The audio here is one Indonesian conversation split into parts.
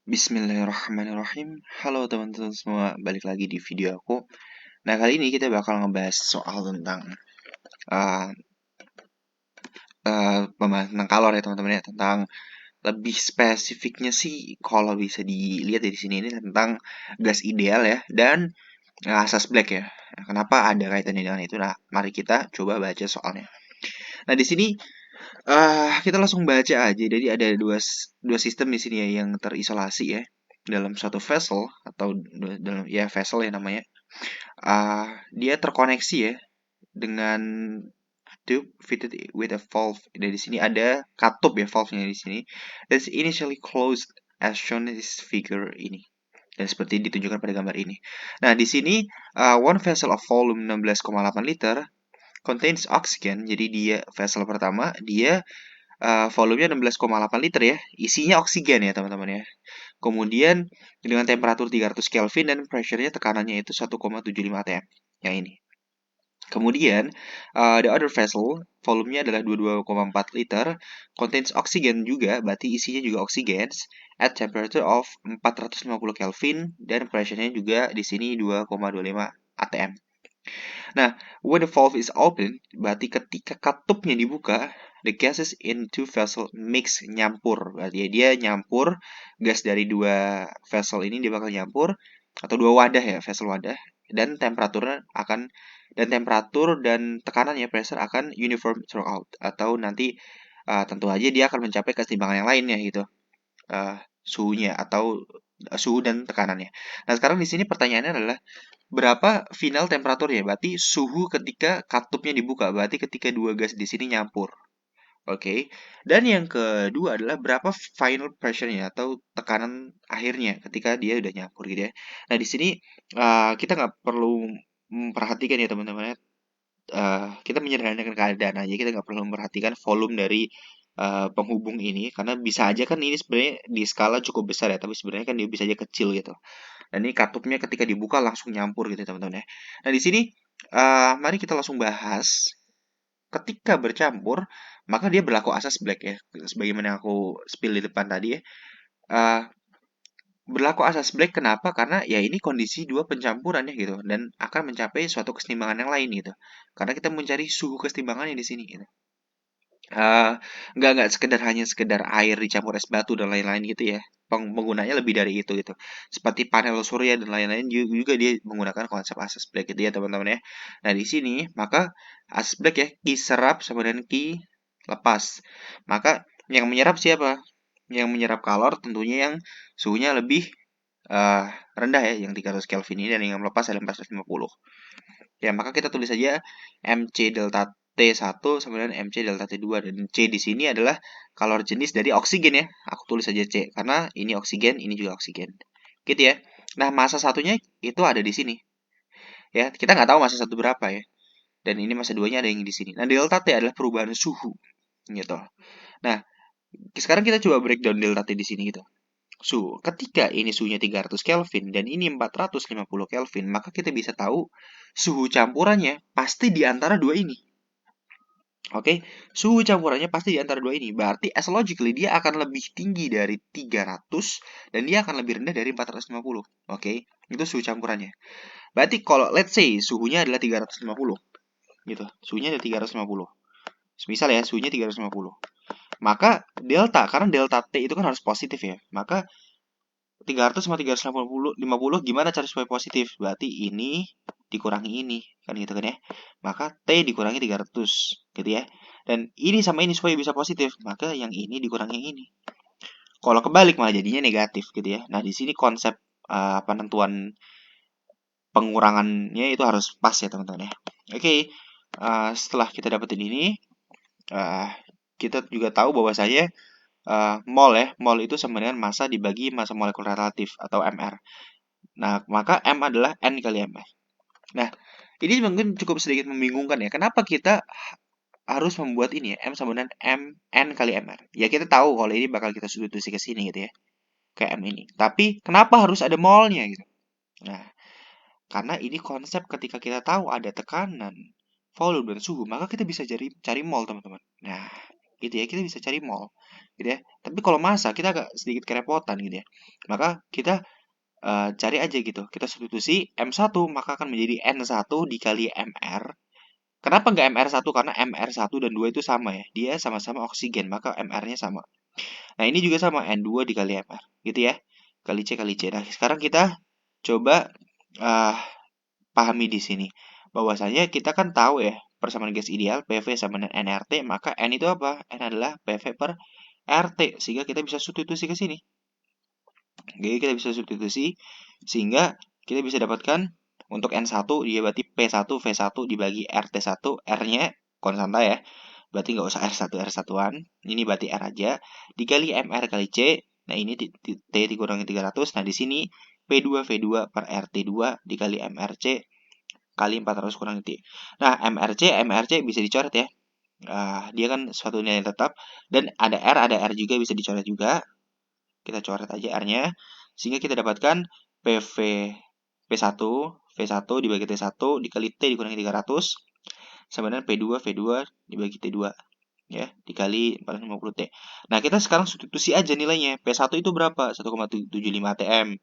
Bismillahirrahmanirrahim. Halo teman-teman semua, balik lagi di video aku. Nah, kali ini kita bakal ngebahas soal tentang uh, pembahasan tentang kalor ya teman-teman ya, tentang lebih spesifiknya sih kalau bisa dilihat di sini ini tentang gas ideal ya dan asas Black ya. Nah, kenapa ada kaitannya dengan itu? Nah, mari kita coba baca soalnya. Nah, di sini kita langsung baca aja. Jadi ada dua sistem di sini ya yang terisolasi ya dalam suatu vessel atau dalam ya vessel ya namanya. Dia terkoneksi ya dengan tube fitted with a valve. Dan di sini ada katup ya valve-nya di sini. That's initially closed as shown in this figure ini. Dan seperti ditunjukkan pada gambar ini. Nah, di sini one vessel of volume 16,8 liter contains oxygen. Jadi dia vessel pertama dia volumenya 16,8 liter ya. Isinya oksigen ya, teman-teman ya. Kemudian dengan temperatur 300 Kelvin dan pressure-nya tekanannya itu 1,75 atm. Yang ini. Kemudian, the other vessel, volumenya adalah 22,4 liter, contains oxygen juga, berarti isinya juga oksigen, at temperature of 450 Kelvin, dan pressure-nya juga di sini 2,25 atm. Nah, when the valve is open, berarti ketika katupnya dibuka, the gases in two vessel mix, nyampur. Berarti ya dia nyampur, gas dari dua vessel ini dia bakal nyampur, atau dua wadah ya, vessel wadah, dan temperatur dan tekanan ya, pressure akan uniform throughout. Atau nanti tentu aja dia akan mencapai keseimbangan yang lainnya gitu. Suhunya atau suhu dan tekanannya. Nah, sekarang di sini pertanyaannya adalah berapa final temperaturnya? Berarti suhu ketika katupnya dibuka, berarti ketika dua gas di sini nyampur. Oke. Dan yang kedua adalah berapa final pressure-nya atau tekanan akhirnya ketika dia udah nyampur gitu ya. Nah, di sini kita nggak perlu memperhatikan ya teman-teman ya. Kita menyederhanakan keadaan aja, kita nggak perlu memperhatikan volume dari penghubung ini karena bisa aja kan ini sebenarnya di skala cukup besar ya, tapi sebenarnya kan dia bisa aja kecil gitu. Dan ini katupnya ketika dibuka langsung nyampur gitu teman-teman ya. Nah, di sini mari kita langsung bahas ketika bercampur maka dia berlaku asas Black ya. Sebagaimana yang aku spill di depan tadi ya. Eh, Berlaku asas Black kenapa? Karena ya ini kondisi dua pencampuran ya gitu dan akan mencapai suatu keseimbangan yang lain gitu. Karena kita mencari suhu keseimbangannya di sini gitu. Eh, nggak sekedar hanya sekedar air dicampur es batu dan lain-lain gitu ya. Penggunanya lebih dari itu gitu. Seperti panel surya dan lain-lain juga dia menggunakan konsep asas Black gitu ya teman-teman ya. Nah, di sini maka asas Black ya, Ki serap sama dengan Ki lepas. Maka yang menyerap siapa? Yang menyerap kalor tentunya yang suhunya lebih eh, rendah ya, yang 300 Kelvin ini, dan yang melepas adalah 450. Ya, maka kita tulis saja MC delta T1 sama dengan MC delta T2, dan C di sini adalah kalor jenis dari oksigen ya. Aku tulis saja C karena ini oksigen, ini juga oksigen. Gitu ya. Nah, massa satunya itu ada di sini. Ya, kita nggak tahu massa satu berapa ya. Dan ini massa duanya ada yang di sini. Nah, delta T adalah perubahan suhu gitu. Nah, sekarang kita coba breakdown delta T di sini gitu. Suhu. Ketika ini suhunya 300 Kelvin dan ini 450 Kelvin, maka kita bisa tahu suhu campurannya pasti di antara dua ini. Oke, suhu campurannya pasti di antara dua ini. Berarti as logically dia akan lebih tinggi dari 300 dan dia akan lebih rendah dari 450. Oke, itu suhu campurannya. Berarti kalau let's say suhunya adalah 350 gitu. Suhunya adalah 350. Misal ya, suhunya 350. Maka delta, karena delta T itu kan harus positif ya. Maka 300 sama 350 gimana cara supaya positif? Berarti ini dikurangi ini, kan gitu kan ya. Maka T dikurangi 300 gitu ya. Dan ini sama ini supaya bisa positif, maka yang ini dikurangi yang ini. Kalau kebalik malah jadinya negatif gitu ya. Nah, di sini konsep penentuan pengurangannya itu harus pas ya teman-teman ya. Oke, setelah kita dapetin ini, kita juga tahu bahwasanya mol ya, mol itu sama dengan massa dibagi massa molekul relatif atau MR. Nah, maka M adalah N kali MR. Nah, ini mungkin cukup sedikit membingungkan ya. Kenapa kita harus membuat ini ya, M sama dengan N kali MR? Ya, kita tahu kalau ini bakal kita substitusi ke sini gitu ya, ke M ini. Tapi, kenapa harus ada molnya gitu? Nah, karena ini konsep ketika kita tahu ada tekanan, volume, dan suhu, maka kita bisa cari mol, teman-teman. Nah, itu ya, kita bisa cari mol. gitu ya. Tapi kalau masak kita agak sedikit kerepotan gitu ya. Maka kita cari aja gitu. Kita substitusi M1 maka akan menjadi N1 dikali MR. Kenapa nggak MR1? Karena MR1 dan 2 itu sama ya. Dia sama-sama oksigen, maka MR-nya sama. Nah, ini juga sama N2 dikali MR, gitu ya. Kali C kali C. Nah, sekarang kita coba uh, pahami di sini. Bahwasanya kita kan tahu ya, persamaan gas ideal PV sama dengan nRT, maka N itu apa? N adalah PV per RT, sehingga kita bisa substitusi ke sini. Jadi kita bisa substitusi, sehingga kita bisa dapatkan untuk N1, dia berarti P1, V1 dibagi RT1, R-nya konstanta ya. Berarti nggak usah R1, R1-an. Ini berarti R aja. Dikali MR kali C. Nah, ini T dikurangi 300. Nah, di sini P2, V2 per RT2 dikali MRC kali 400 kurang T. Nah, MRC bisa dicoret ya. Dia kan suatu nilai tetap. Dan ada R juga bisa dicoret juga. Kita coret aja R-nya. Sehingga kita dapatkan PV P1, V1 dibagi T1 dikali T dikurangi 300 sama dengan P2, V2 dibagi T2 ya, dikali 450 T. Nah, kita sekarang substitusi aja nilainya. P1 itu berapa? 1,75 TM,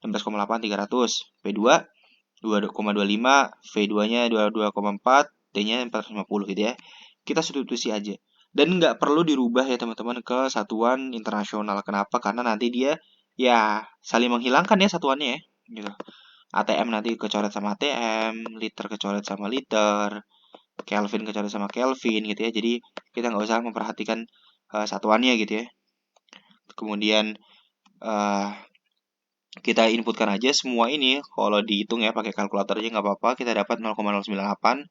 16,8 300. P2 2,25, V2-nya 22,4, T-nya 450 gitu ya. Kita substitusi aja. Dan nggak perlu dirubah ya teman-teman ke satuan internasional. Kenapa? Karena nanti dia ya saling menghilangkan ya satuannya ya. Gitu. ATM nanti kecoret sama ATM, liter kecoret sama liter, Kelvin kecoret sama Kelvin gitu ya. Jadi kita nggak usah memperhatikan satuannya gitu ya. Kemudian uh, kita inputkan aja semua ini. Kalau dihitung ya pakai kalkulator aja nggak apa-apa. Kita dapat 0,098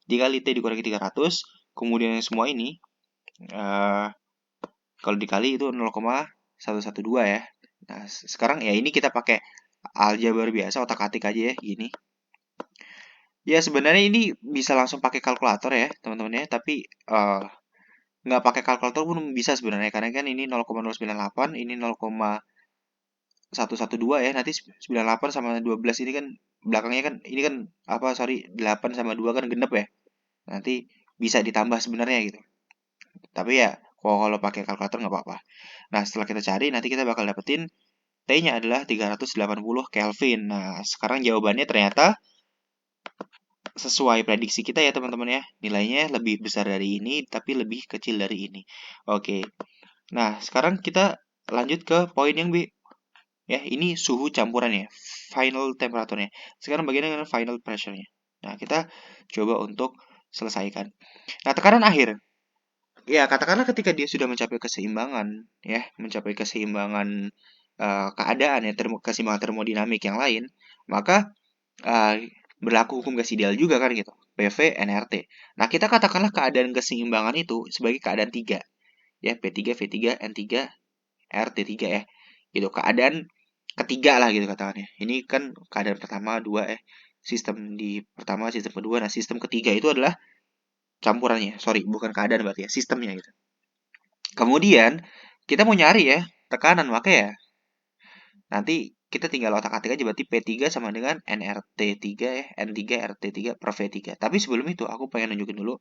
dikali T dikurangi 300. Kemudian semua ini kalau dikali itu 0,112 ya. Nah, sekarang ya ini kita pakai aljabar biasa, otak-atik aja ya gini. Ya sebenarnya ini bisa langsung pakai kalkulator ya teman-teman ya, tapi nggak pakai kalkulator pun bisa sebenarnya karena kan ini 0,098, ini 0,112 ya, nanti 98 sama 12 ini kan belakangnya kan ini kan apa sorry 8 sama 2 kan genep ya, nanti bisa ditambah sebenarnya gitu, tapi ya kalau pakai kalkulator nggak apa-apa. Nah, setelah kita cari nanti kita bakal dapetin T-nya adalah 380 Kelvin. Nah, sekarang jawabannya ternyata sesuai prediksi kita ya teman-teman ya. Nilainya lebih besar dari ini, tapi lebih kecil dari ini. Oke. Nah, sekarang kita lanjut ke poin yang B. Ya, ini suhu campurannya, final temperaturnya. Sekarang bagaimana dengan final pressure-nya? Nah, kita coba untuk selesaikan. Nah, tekanan akhir. Ya, katakanlah ketika dia sudah mencapai keseimbangan, ya, mencapai keseimbangan keadaan ya, keseimbangan termodinamik yang lain, maka uh, berlaku hukum gas ideal juga kan gitu. PV nRT. Nah, kita katakanlah keadaan keseimbangan itu sebagai keadaan 3. Ya, P3, V3, N3, RT3 ya. Gitu, keadaan ketiga lah gitu katakannya. Ini kan keadaan pertama, dua ya. Sistem di pertama, sistem kedua. Nah, sistem ketiga itu adalah campurannya. Sorry, bukan keadaan berarti ya, sistemnya gitu. Kemudian, kita mau nyari ya tekanan, maka ya nanti kita tinggal otak-atik aja berarti P3 sama dengan nRT3 ya, N3 RT3 per V3. Tapi sebelum itu aku pengen nunjukin dulu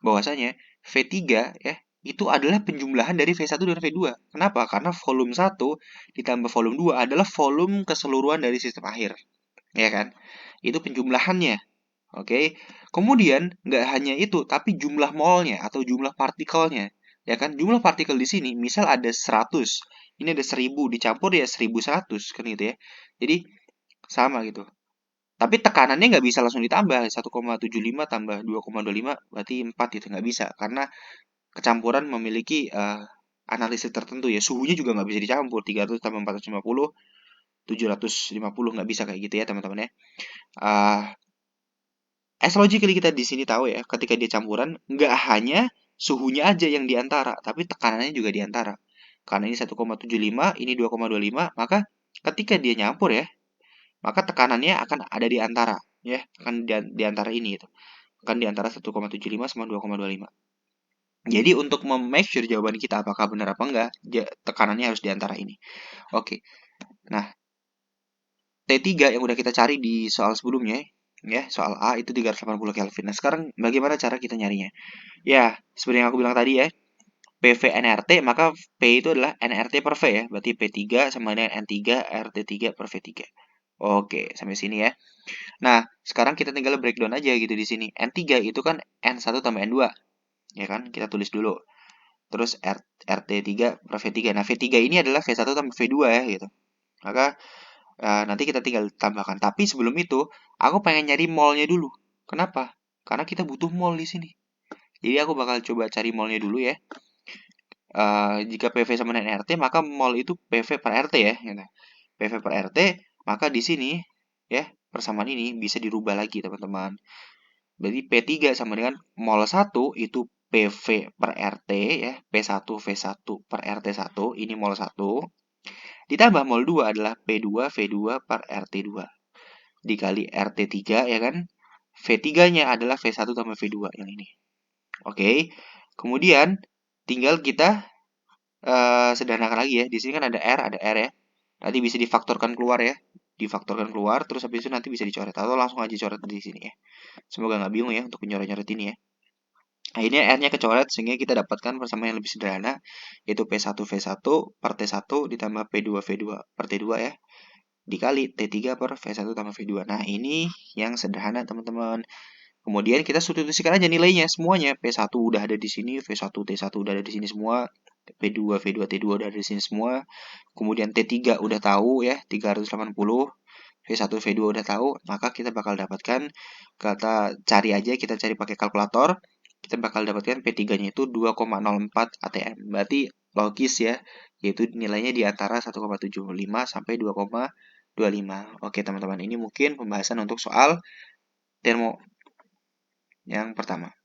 bahwasanya V3 ya itu adalah penjumlahan dari V1 dan V2. Kenapa? Karena volume 1 ditambah volume 2 adalah volume keseluruhan dari sistem akhir. Ya kan? Itu penjumlahannya. Oke. Kemudian nggak hanya itu, tapi jumlah molnya atau jumlah partikelnya. Ya kan? Jumlah partikel di sini misal ada 100. Ini ada 1000 dicampur ya 1100 kan gitu ya. Jadi sama gitu. Tapi tekanannya nggak bisa langsung ditambah. 1,75 tambah 2,25 berarti 4 gitu. Nggak bisa. Karena kecampuran memiliki analisis tertentu ya. Suhunya juga nggak bisa dicampur. 300 tambah 450, 750 nggak bisa kayak gitu ya teman-teman ya. As logically kita di sini tahu ya, ketika dia campuran, nggak hanya suhunya aja yang diantara, tapi tekanannya juga diantara. Karena ini 1,75, ini 2,25, maka ketika dia nyampur ya, maka tekanannya akan ada di antara, ya, akan di antara ini itu. Akan di antara 1,75 sama 2,25. Jadi untuk make sure jawaban kita apakah benar apa enggak, tekanannya harus di antara ini. Oke. Nah, T3 yang udah kita cari di soal sebelumnya, ya, soal A itu 380 Kelvin. Nah, sekarang bagaimana cara kita nyarinya? Ya, seperti yang aku bilang tadi ya, PV NRT, maka P itu adalah NRT per V ya. Berarti P3 sama dengan N3 RT3 per V3. Oke, sampai sini ya. Nah, sekarang kita tinggal breakdown aja gitu di sini. N3 itu kan N1 tambah N2. Ya kan? Kita tulis dulu. Terus RT3 per V3. Nah, V3 ini adalah V1 tambah V2 ya gitu. Maka nanti kita tinggal tambahkan. Tapi sebelum itu, aku pengen nyari mol-nya dulu. Kenapa? Karena kita butuh mol di sini. Jadi aku bakal coba cari mol-nya dulu ya. Jika PV sama dengan RT, maka mol itu PV per RT ya. Gitu. PV per RT, maka di sini ya persamaan ini bisa dirubah lagi teman-teman. Berarti P3 sama dengan mol 1 itu PV per RT ya. P1 V1 per RT1, ini mol 1. Ditambah mol 2 adalah P2 V2 per RT2. Dikali RT3 ya kan. V3-nya adalah V1 tambah V2 yang ini. Oke. Kemudian tinggal kita sederhanakan lagi ya. Di sini kan ada R ya. Nanti bisa difaktorkan keluar ya. Difaktorkan keluar, terus habis itu nanti bisa dicoret. Atau langsung aja coret di sini ya. Semoga nggak bingung ya untuk nyoret-nyoret ini ya. Akhirnya R-nya kecoret sehingga kita dapatkan persamaan yang lebih sederhana. Yaitu P1 V1 per T1 ditambah P2 V2 per T2 ya. Dikali T3 per V1 tambah V2. Nah ini yang sederhana teman-teman. Kemudian kita substitusikan aja nilainya semuanya. P1 udah ada di sini, V1 T1 udah ada di sini semua. P2 V2 T2 udah ada di sini semua. Kemudian T3 udah tahu ya, 380. V1 V2 udah tahu, maka kita bakal dapatkan, kata cari aja, kita cari pakai kalkulator. Kita bakal dapatkan P3-nya itu 2,04 ATM. Berarti logis ya, yaitu nilainya di antara 1,75 sampai 2,25. Oke teman-teman, ini mungkin pembahasan untuk soal termo yang pertama.